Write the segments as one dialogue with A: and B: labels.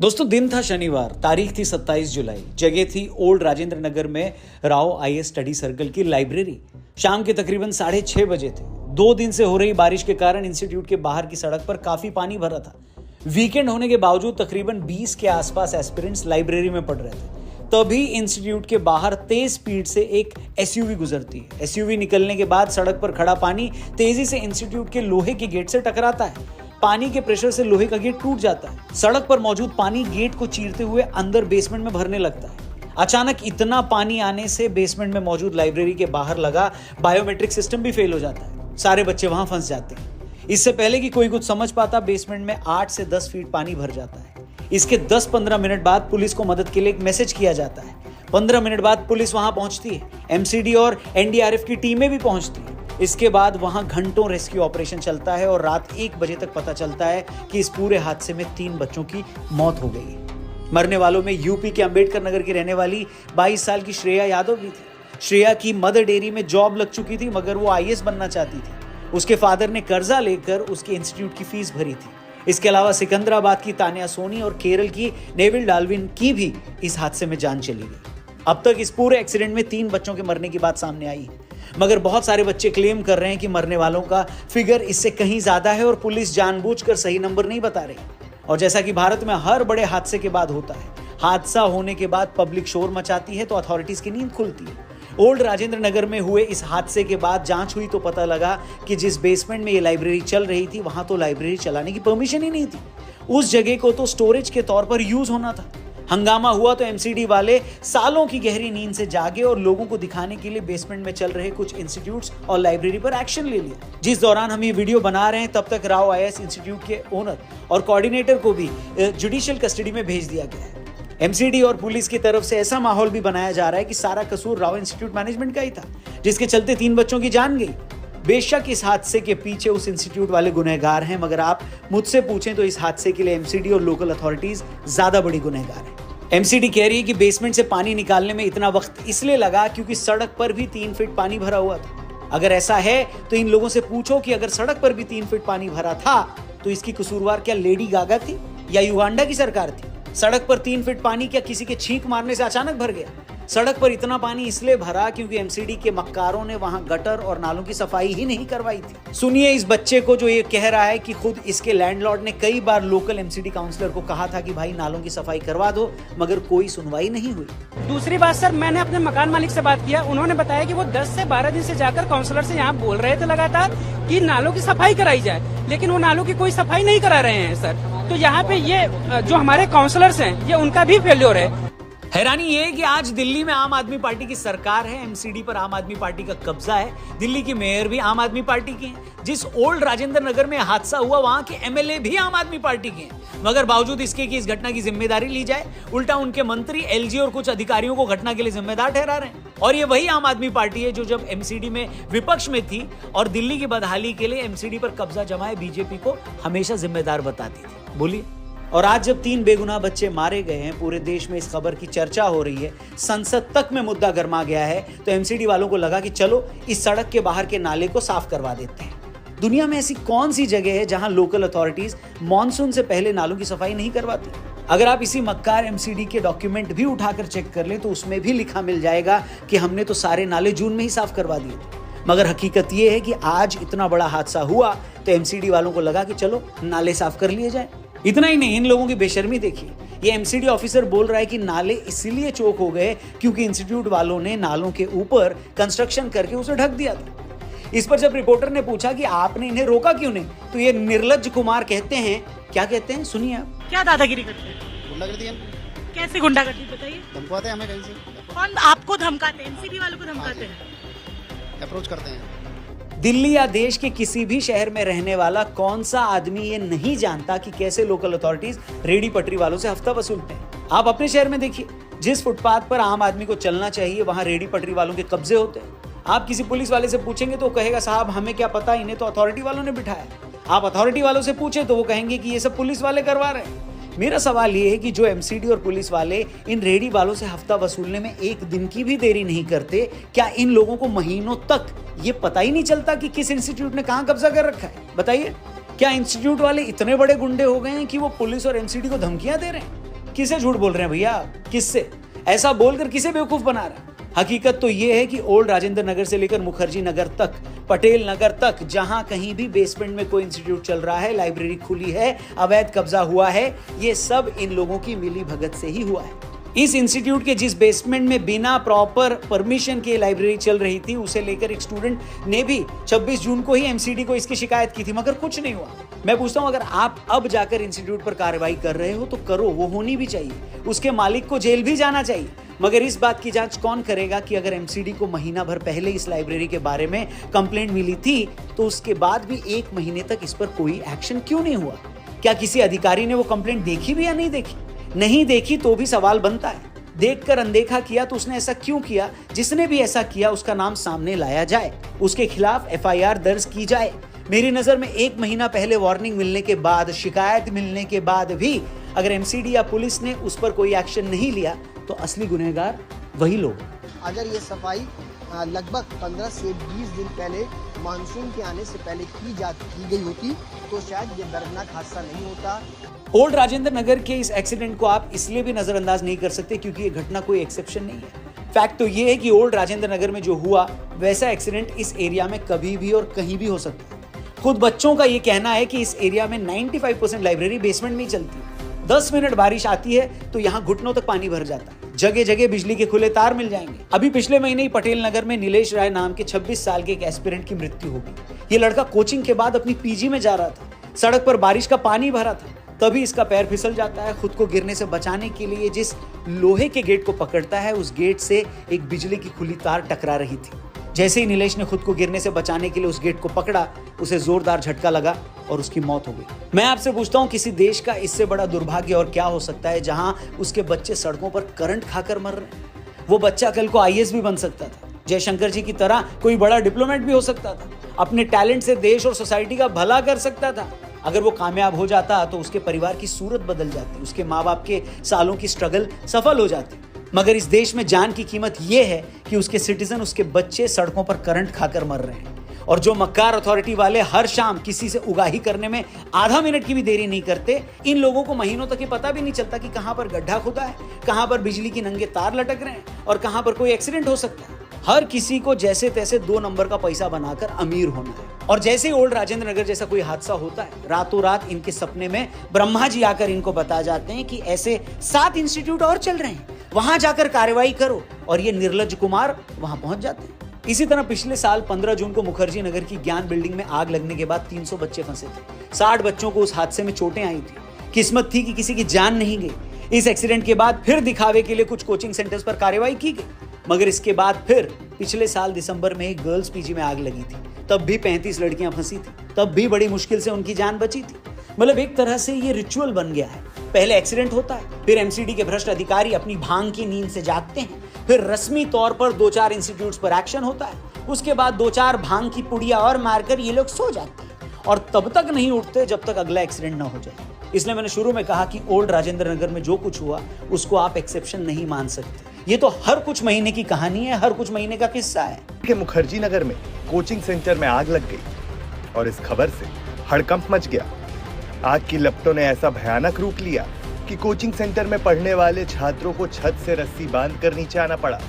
A: दोस्तों दिन था शनिवार, तारीख थी 27 जुलाई, जगह थी ओल्ड राजेंद्र नगर में राव आईएएस स्टडी सर्कल की लाइब्रेरी। शाम के तकरीबन 6:30 बजे थे। 2 दिन से हो रही बारिश के कारण इंस्टीट्यूट के बाहर की सड़क पर काफी पानी भरा था। वीकेंड होने के बावजूद तकरीबन 20 के आसपास एस्पिरेंट्स लाइब्रेरी में पढ़ रहे थे। तभी इंस्टीट्यूट के बाहर तेज स्पीड से एक एसयूवी गुजरती है। एसयूवी निकलने के बाद सड़क पर खड़ा पानी तेजी से इंस्टीट्यूट के लोहे के गेट से टकराता है। पानी के प्रेशर से लोहे का गेट टूट जाता है। सड़क पर मौजूद पानी गेट को चीरते हुए अंदर बेसमेंट में भरने लगता है। अचानक इतना पानी आने से बेसमेंट में मौजूद लाइब्रेरी के बाहर लगा बायोमेट्रिक सिस्टम भी फेल हो जाता है। सारे बच्चे वहां फंस जाते हैं। इससे पहले कि कोई कुछ समझ पाता, बेसमेंट में 8 से 10 फीट पानी भर जाता है। इसके 10-15 मिनट बाद पुलिस को मदद के लिए एक मैसेज किया जाता है। 15 मिनट बाद पुलिस वहां पहुंचती है। एमसीडी और एनडीआरएफ की टीमें भी पहुंचती है। इसके बाद वहां घंटों रेस्क्यू ऑपरेशन चलता है और रात 1 बजे तक पता चलता है कि इस पूरे हादसे में 3 बच्चों की मौत हो गई है। मरने वालों में यूपी के अंबेडकर नगर की रहने वाली 22 साल की श्रेया यादव भी थी। श्रेया की मदर डेयरी में जॉब लग चुकी थी, मगर वो आईएएस बनना चाहती थी। उसके फादर ने कर्जा लेकर उसके इंस्टीट्यूट की फीस भरी थी। इसके अलावा सिकंदराबाद की तानिया सोनी और केरल की नेविल डाल्विन की भी इस हादसे में जान चली गई। अब तक इस पूरे एक्सीडेंट में 3 बच्चों के मरने की बात सामने आई है, मगर बहुत सारे बच्चे क्लेम कर रहे हैं कि मरने वालों का फिगर इससे कहीं ज्यादा है और पुलिस जानबूझकर सही नंबर नहीं बता रही। और जैसा कि भारत में हर बड़े हादसे के बाद होता है, हादसा होने के बाद पब्लिक शोर मचाती है तो अथॉरिटीज की नींद खुलती है। ओल्ड राजेंद्र नगर में हुए इस हादसे के बाद जांच हुई तो पता लगा कि जिस बेसमेंट में ये लाइब्रेरी चल रही थी, वहां तो लाइब्रेरी चलाने की परमिशन ही नहीं थी। उस जगह को तो स्टोरेज के तौर पर यूज होना था। हंगामा हुआ तो एमसीडी वाले सालों की गहरी नींद से जागे और लोगों को दिखाने के लिए बेसमेंट में चल रहे कुछ इंस्टीट्यूट्स और लाइब्रेरी पर एक्शन ले लिया। जिस दौरान हम ये वीडियो बना रहे हैं, तब तक राव आईएएस इंस्टीट्यूट के ओनर और कोऑर्डिनेटर को भी जुडिशियल कस्टडी में भेज दिया गया है। एमसीडी और पुलिस की तरफ से ऐसा माहौल भी बनाया जा रहा है कि सारा कसूर राव इंस्टीट्यूट मैनेजमेंट का ही था, जिसके चलते 3 बच्चों की जान गई। बेशक इस हादसे के पीछे उस इंस्टीट्यूट वाले गुनहगार हैं, मगर आप मुझसे पूछें तो इस हादसे के लिए एमसीडी और लोकल अथॉरिटीज ज्यादा बड़ी गुनहगार हैं। एमसीडी कह रही है कि बेसमेंट से पानी निकालने में इतना वक्त इसलिए लगा क्योंकि सड़क पर भी 3 फीट पानी भरा हुआ था। अगर ऐसा है तो इन लोगों से पूछो कि अगर सड़क पर भी 3 फीट पानी भरा था तो इसकी कसूरवार क्या लेडी गागा थी या युगांडा की सरकार थी? सड़क पर 3 फीट पानी क्या किसी के छींक मारने से अचानक भर गया? सड़क पर इतना पानी इसलिए भरा क्योंकि एमसीडी के मक्कारों ने वहां गटर और नालों की सफाई ही नहीं करवाई थी। सुनिए इस बच्चे को जो ये कह रहा है कि खुद इसके लैंडलॉर्ड ने कई बार लोकल एमसीडी काउंसलर को कहा था कि भाई नालों की सफाई करवा दो, मगर कोई सुनवाई नहीं हुई।
B: दूसरी बात सर, मैंने अपने मकान मालिक से बात किया, उन्होंने बताया कि वो 10 से 12 दिन से जाकर काउंसलर से यहाँ बोल रहे थे लगातार कि नालों की सफाई कराई जाए, लेकिन वो नालों की कोई सफाई नहीं करा रहे हैं सर। तो यहाँ पे ये जो हमारे काउंसलर्स हैं, ये उनका भी फेल्योर है।
A: हैरानी ये है कि आज दिल्ली में आम आदमी पार्टी की सरकार है, एमसीडी पर आम आदमी पार्टी का कब्जा है, दिल्ली की मेयर भी आम आदमी पार्टी की है। जिस ओल्ड राजेंद्र नगर में हादसा हुआ वहां के एमएलए भी आम आदमी पार्टी के हैं, मगर बावजूद इसके कि इस घटना की जिम्मेदारी ली जाए, उल्टा उनके मंत्री, एलजी और कुछ अधिकारियों को घटना के लिए जिम्मेदार ठहरा रहे हैं। और ये वही आम आदमी पार्टी है जो जब एमसीडी में विपक्ष में थी और दिल्ली की बदहाली के लिए एमसीडी पर कब्जा जमाए बीजेपी को हमेशा जिम्मेदार बताती थी। बोलिए। और आज जब 3 बेगुनाह बच्चे मारे गए हैं, पूरे देश में इस खबर की चर्चा हो रही है, संसद तक में मुद्दा गर्मा गया है, तो एमसीडी वालों को लगा कि चलो इस सड़क के बाहर के नाले को साफ करवा देते हैं। दुनिया में ऐसी कौन सी जगह है जहां लोकल अथॉरिटीज मॉनसून से पहले नालों की सफाई नहीं करवाती? अगर आप इसी मक्कार एमसीडी के डॉक्यूमेंट भी उठाकर चेक कर लें तो उसमें भी लिखा मिल जाएगा कि हमने तो सारे नाले जून में ही साफ करवा दिए थे। मगर हकीकत यह है कि आज इतना बड़ा हादसा हुआ तो एमसीडी वालों को लगा कि चलो नाले साफ कर लिए जाए। इतना ही नहीं, इन लोगों की बेशर्मी देखिए। ये एमसीडी ऑफिसर बोल रहा है कि नाले इसीलिए चोक हो गए क्योंकि इंस्टीट्यूट वालों ने नालों के ऊपर कंस्ट्रक्शन करके उसे ढक दिया था। इस पर जब रिपोर्टर ने पूछा कि आपने इन्हें रोका क्यों नहीं, तो ये निर्लज्ज कुमार कहते हैं, क्या कहते हैं सुनिए आप।
C: क्या दादागिरी करते हैं?
D: गुंडागर्दी है।
C: कैसे गुंडागर्दी बताइए?
D: धमकाते हैं हमें कहीं से।
C: कौन आपको धमकाते हैं? एमसीडी वालों को धमकाते हैं?
D: अप्रोच करते हैं।
A: दिल्ली या देश के किसी भी शहर में रहने वाला कौन सा आदमी ये नहीं जानता कि कैसे लोकल अथॉरिटीज रेडी पटरी वालों से हफ्ता वसूलते हैं। आप अपने शहर में देखिए, जिस फुटपाथ पर आम आदमी को चलना चाहिए वहां रेडी पटरी वालों के कब्जे होते हैं। आप किसी पुलिस वाले से पूछेंगे तो कहेगा साहब हमें क्या पता, इन्हें तो अथॉरिटी वालों ने बिठाया। आप अथॉरिटी वालों से पूछे तो वो कहेंगे कि ये सब पुलिस वाले करवा रहे हैं। मेरा सवाल ये है कि जो एमसीडी और पुलिस वाले इन रेडी वालों से हफ्ता वसूलने में 1 दिन की भी देरी नहीं करते, क्या इन लोगों को महीनों तक ये पता ही नहीं चलता कि किस इंस्टीट्यूट ने कहां कब्जा कर रखा है? बताइए, क्या इंस्टीट्यूट वाले इतने बड़े गुंडे हो गए हैं कि वो पुलिस और एमसीडी को धमकियां दे रहे हैं? किसे झूठ बोल रहे हैं भैया, किससे? ऐसा बोलकर किसे बेवकूफ बना रहा है? हकीकत तो यह है कि ओल्ड राजेंद्र नगर से लेकर मुखर्जी नगर तक, पटेल नगर तक, जहां कहीं भी बेसमेंट में कोई इंस्टीट्यूट चल रहा है, लाइब्रेरी खुली है, अवैध कब्जा हुआ है, ये सब इन लोगों की मिली भगत से ही हुआ है। इस इंस्टीट्यूट के जिस बेसमेंट में बिना प्रॉपर परमिशन के लाइब्रेरी चल रही थी, उसे लेकर एक स्टूडेंट ने भी 26 जून को ही एमसीडी को इसकी शिकायत की थी, मगर कुछ नहीं हुआ। मैं पूछता हूं, अगर आप अब जाकर इंस्टीट्यूट पर कार्रवाई कर रहे हो तो करो, वो होनी भी चाहिए, उसके मालिक को जेल भी जाना चाहिए। मगर इस बात की जांच कौन करेगा कि अगर एमसीडी को महीना भर पहले इस लाइब्रेरी के बारे में कंप्लेंट मिली थी तो उसके बाद भी 1 महीने तक इस पर कोई एक्शन क्यों नहीं हुआ? क्या किसी अधिकारी ने वो कंप्लेंट देखी भी या नहीं देखी? नहीं देखी तो भी सवाल बनता है। देखकर अनदेखा किया तो उसने ऐसा क्यों किया? जिसने भी ऐसा किया उसका नाम सामने लाया जाए, उसके खिलाफ एफआईआर दर्ज की जाए। मेरी नजर में 1 महीना पहले वार्निंग मिलने के बाद, शिकायत मिलने के बाद भी अगर एमसीडी या पुलिस ने उस पर कोई एक्शन नहीं लिया तो असली गुनहगार वही लोग।
D: अगर ये सफाई लगभग 15 से 20 दिन पहले मानसून के आने से पहले की गई होती तो शायद ये दर्दनाक हादसा नहीं होता।
A: ओल्ड राजेंद्र नगर के इस एक्सीडेंट को आप इसलिए भी नजरअंदाज नहीं कर सकते क्योंकि ये घटना कोई एक्सेप्शन नहीं है। फैक्ट तो ये है कि ओल्ड राजेंद्र नगर में जो हुआ वैसा एक्सीडेंट इस एरिया में कभी भी और कहीं भी हो सकता है। खुद बच्चों का ये कहना है कि इस एरिया में 95% लाइब्रेरी बेसमेंट में ही चलती है। 10 मिनट बारिश आती है तो यहाँ घुटनों तक पानी भर जाता है, जगह जगह बिजली के खुले तार मिल जाएंगे। अभी पिछले महीने ही पटेल नगर में नीलेश राय नाम के 26 साल के एक एस्पिरेंट की मृत्यु हो गई। ये लड़का कोचिंग के बाद अपनी पीजी में जा रहा था, सड़क पर बारिश का पानी भरा था, तभी इसका पैर फिसल जाता है। खुद को गिरने से बचाने के लिए जिस लोहे के गेट को पकड़ता है, उस गेट से एक बिजली की खुली तार टकरा रही थी। जैसे ही नीलेश ने खुद को गिरने से बचाने के लिए उस गेट को पकड़ा, उसे जोरदार झटका लगा और उसकी मौत हो गई। मैं आपसे पूछता हूं, किसी देश का इससे बड़ा दुर्भाग्य और क्या हो सकता है जहां उसके बच्चे सड़कों पर करंट खाकर मर रहे हैं। वो बच्चा कल को आईएएस भी बन सकता था, जयशंकर जी की तरह कोई बड़ा डिप्लोमेट भी हो सकता था, अपने टैलेंट से देश और सोसाइटी का भला कर सकता था। अगर वो कामयाब हो जाता तो उसके परिवार की सूरत बदल जाती, उसके माँ बाप के सालों की स्ट्रगल सफल हो जाती। मगर इस देश में जान की कीमत यह है कि उसके सिटीजन, उसके बच्चे सड़कों पर करंट खाकर मर रहे हैं। और जो मक्कार अथॉरिटी वाले हर शाम किसी से उगाही करने में आधा मिनट की भी देरी नहीं करते, इन लोगों को महीनों तक ये पता भी नहीं चलता कि कहां पर गड्ढा खुदा है, कहां पर बिजली की नंगे तार लटक रहे हैं और कहां पर कोई एक्सीडेंट हो सकता है। हर किसी को जैसे तैसे 2 नंबर का पैसा बनाकर अमीर होना है। और जैसे ही ओल्ड राजेंद्र नगर जैसा कोई हादसा होता है, रातों रात इनके सपने में ब्रह्मा जी आकर इनको बता जाते हैं कि ऐसे 7 इंस्टीट्यूट और चल रहे हैं, वहां जाकर कार्रवाई करो, और ये निर्लज्ज कुमार वहां पहुंच जाते हैं। इसी तरह पिछले साल 15 जून को मुखर्जी नगर की ज्ञान बिल्डिंग में आग लगने के बाद 300 बच्चे फंसे थे। 60 बच्चों को उस हादसे में चोटें आई थी। किस्मत थी कि किसी की जान नहीं गई। इस एक्सीडेंट के बाद फिर दिखावे के लिए कुछ कोचिंग सेंटर्स पर कार्रवाई की गई, मगर इसके बाद फिर पिछले साल दिसंबर में एक गर्ल्स पीजी में आग लगी थी। तब भी 35 लड़कियां फंसी थी, तब भी बड़ी मुश्किल से उनकी जान बची थी। मतलब एक तरह से ये रिचुअल बन गया है। पहले एक्सीडेंट होता है, फिर एमसीडी के भ्रष्ट अधिकारी अपनी भांग की नींद से जागते हैं, फिर रस्मी तौर पर 2-4 इंस्टीट्यूट्स पर एक्शन होता है, उसके बाद 2-4 भांग की पुड़िया और मारकर ये लोग सो जाते हैं और तब तक नहीं उठते जब तक अगला एक्सीडेंट ना हो जाए। इसलिए मैंने शुरू में कहा कि ओल्ड राजेंद्र नगर में जो कुछ हुआ उसको आप एक्सेप्शन नहीं मान सकते। ये तो हर कुछ महीने की कहानी है, हर कुछ महीने का किस्सा है।
E: कि मुखर्जी नगर में कोचिंग सेंटर में आग लग गई और इस खबर से हड़कंप मच गया। आग की लपटों ने ऐसा भयानक रूप लिया कि कोचिंग सेंटर में पढ़ने वाले छात्रों को छत से रस्सी बांधकर नीचे आना पड़ा।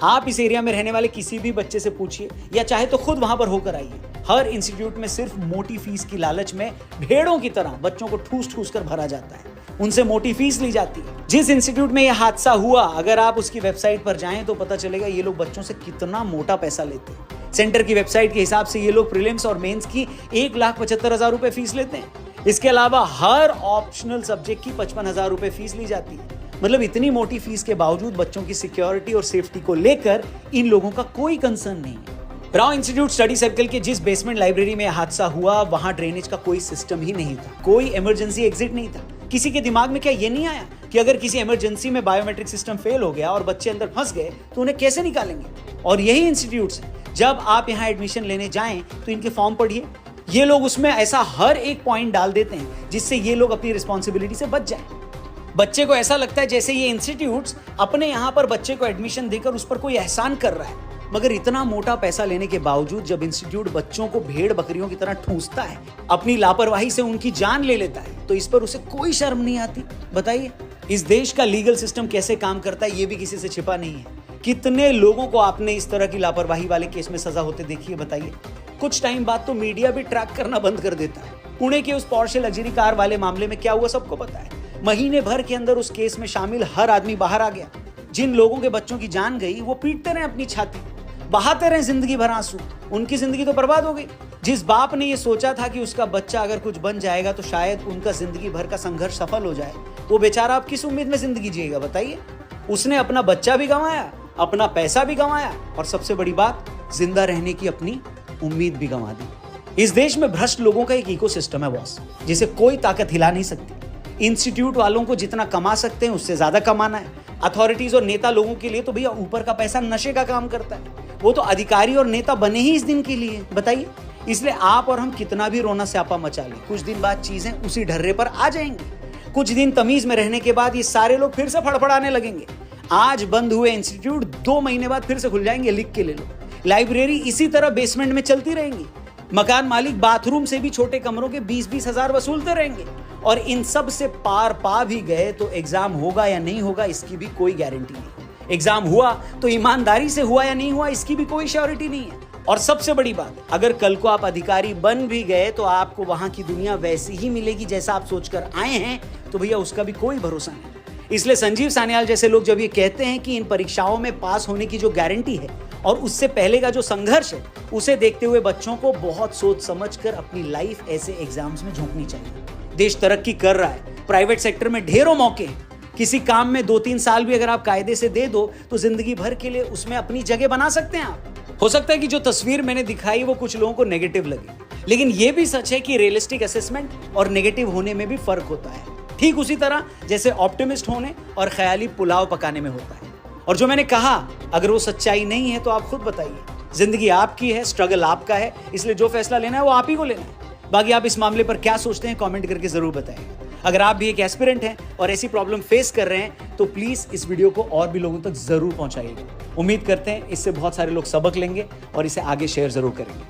A: आप इस एरिया में रहने वाले किसी भी बच्चे से पूछिए या चाहे तो खुद वहां पर होकर आइए। हर इंस्टीट्यूट में सिर्फ मोटी फीस की लालच में भेड़ों की तरह बच्चों को ठूस ठूस कर भरा जाता है, उनसे मोटी फीस ली जाती है। जिस इंस्टीट्यूट में यह हादसा हुआ, अगर आप उसकी वेबसाइट पर जाएं तो पता चलेगा ये लोग बच्चों से कितना मोटा पैसा लेते हैं। सेंटर की वेबसाइट के हिसाब से ये लोग प्रीलिम्स और मेंस की 1,75,000 रुपए फीस लेते हैं। इसके अलावा हर ऑप्शनल सब्जेक्ट की 55,000 रुपए फीस ली जाती है। मतलब इतनी मोटी फीस के बावजूद बच्चों की सिक्योरिटी और सेफ्टी को लेकर इन लोगों का कोई कंसर्न नहीं है। राव इंस्टीट्यूट स्टडी सर्कल के जिस बेसमेंट लाइब्रेरी में हादसा हुआ, वहां ड्रेनेज का कोई सिस्टम ही नहीं था, कोई इमरजेंसी एग्जिट नहीं था। किसी के दिमाग में क्या ये नहीं आया कि अगर किसी इमरजेंसी में बायोमेट्रिक सिस्टम फेल हो गया और बच्चे अंदर फंस गए तो उन्हें कैसे निकालेंगे? और यही इंस्टीट्यूट्स हैं, जब आप यहाँ एडमिशन लेने जाएं तो इनके फॉर्म पढ़िए। ये लोग उसमें ऐसा हर एक पॉइंट डाल देते हैं जिससे ये लोग अपनी रिस्पॉन्सिबिलिटी से बच जाएं। बच्चे को ऐसा लगता है जैसे ये इंस्टीट्यूट्स अपने यहाँ पर बच्चे को एडमिशन देकर उस पर कोई एहसान कर रहा है। मगर इतना मोटा पैसा लेने के बावजूद जब इंस्टीट्यूट बच्चों को भेड़ बकरियों की तरह ठूंसता है, अपनी लापरवाही से उनकी जान ले लेता है, तो इस पर उसे कोई शर्म नहीं आती। बताइए, इस देश का लीगल सिस्टम कैसे काम करता है ये भी किसी से छिपा नहीं है। कितने लोगों को आपने इस तरह की लापरवाही वाले केस में सजा होते देखी है बताइए। कुछ टाइम बाद तो मीडिया भी ट्रैक करना बंद कर देता है। पुणे के उस पोर्शे लग्जरी कार वाले मामले में क्या हुआ सबको पता है। महीने भर के अंदर उस केस में शामिल हर आदमी बाहर आ गया। जिन लोगों के बच्चों की जान गई वो पीटते रहे अपनी छाती, बहाते रहे जिंदगी भर आंसू। उनकी जिंदगी तो बर्बाद हो गई। जिस बाप ने ये सोचा था कि उसका बच्चा अगर कुछ बन जाएगा तो शायद उनका जिंदगी भर का संघर्ष सफल हो जाए, वो बेचारा अब किस उम्मीद में जिंदगी जिएगा बताइए। उसने अपना बच्चा भी गंवाया, अपना पैसा भी गंवाया और सबसे बड़ी बात, जिंदा रहने की अपनी उम्मीद भी गंवा दी। इस देश में भ्रष्ट लोगों का एक इकोसिस्टम है बॉस, जिसे कोई ताकत हिला नहीं सकती। इंस्टीट्यूट वालों को जितना कमा सकते हैं उससे ज्यादा कमाना है। अथॉरिटीज और नेता लोगों के लिए तो भैया ऊपर का पैसा नशे का काम करता है। वो तो अधिकारी और नेता बने ही इस दिन के लिए बताइए। इसलिए आप और हम कितना भी रोना स्यापा मचा लें, कुछ दिन बाद चीजें उसी ढर्रे पर आ जाएंगी। कुछ दिन तमीज में रहने के बाद ये सारे लोग फिर से फड़फड़ाने लगेंगे। आज बंद हुए इंस्टीट्यूट 2 महीने बाद फिर से खुल जाएंगे, लिख के ले लो। लाइब्रेरी इसी तरह बेसमेंट में चलती रहेंगी। मकान मालिक बाथरूम से भी छोटे कमरों के 20-20 हजार वसूलते रहेंगे। और इन सब से पार पा भी गए तो एग्जाम होगा या नहीं होगा इसकी भी कोई गारंटी नहीं। एग्जाम हुआ तो ईमानदारी से हुआ या नहीं हुआ इसकी भी कोई श्योरिटी नहीं है। और सबसे बड़ी बात, अगर कल को आप अधिकारी बन भी गए तो आपको वहां की दुनिया वैसी ही मिलेगी जैसा आप सोचकर आए हैं, तो भैया उसका भी कोई भरोसा नहीं। इसलिए संजीव सान्याल जैसे लोग जब ये कहते हैं कि इन परीक्षाओं में पास होने की जो गारंटी है और उससे पहले का जो संघर्ष है, उसे देखते हुए बच्चों को बहुत सोच समझकर अपनी लाइफ ऐसे एग्जाम्स में झोंकनी चाहिए। देश तरक्की कर रहा है, प्राइवेट सेक्टर में ढेरों मौके हैं। किसी काम में 2-3 साल भी अगर आप कायदे से दे दो तो जिंदगी भर के लिए उसमें अपनी जगह बना सकते हैं आप। हो सकता है कि जो तस्वीर मैंने दिखाई वो कुछ लोगों को नेगेटिव लगे, लेकिन ये भी सच है कि रियलिस्टिक असेसमेंट और नेगेटिव होने में भी फर्क होता है। ठीक उसी तरह जैसे ऑप्टिमिस्ट होने और ख्याली पुलाव पकाने में होता है। और जो मैंने कहा, अगर वो सच्चाई नहीं है तो आप खुद बताइए। जिंदगी आपकी है, स्ट्रगल आपका है, इसलिए जो फैसला लेना है वो आप ही को लेना है। बाकी आप इस मामले पर क्या सोचते हैं कमेंट करके जरूर बताएं। अगर आप भी एक एस्पिरेंट हैं और ऐसी प्रॉब्लम फेस कर रहे हैं तो प्लीज इस वीडियो को और भी लोगों तक जरूर पहुंचाइएगा। उम्मीद करते हैं इससे बहुत सारे लोग सबक लेंगे और इसे आगे शेयर जरूर करेंगे।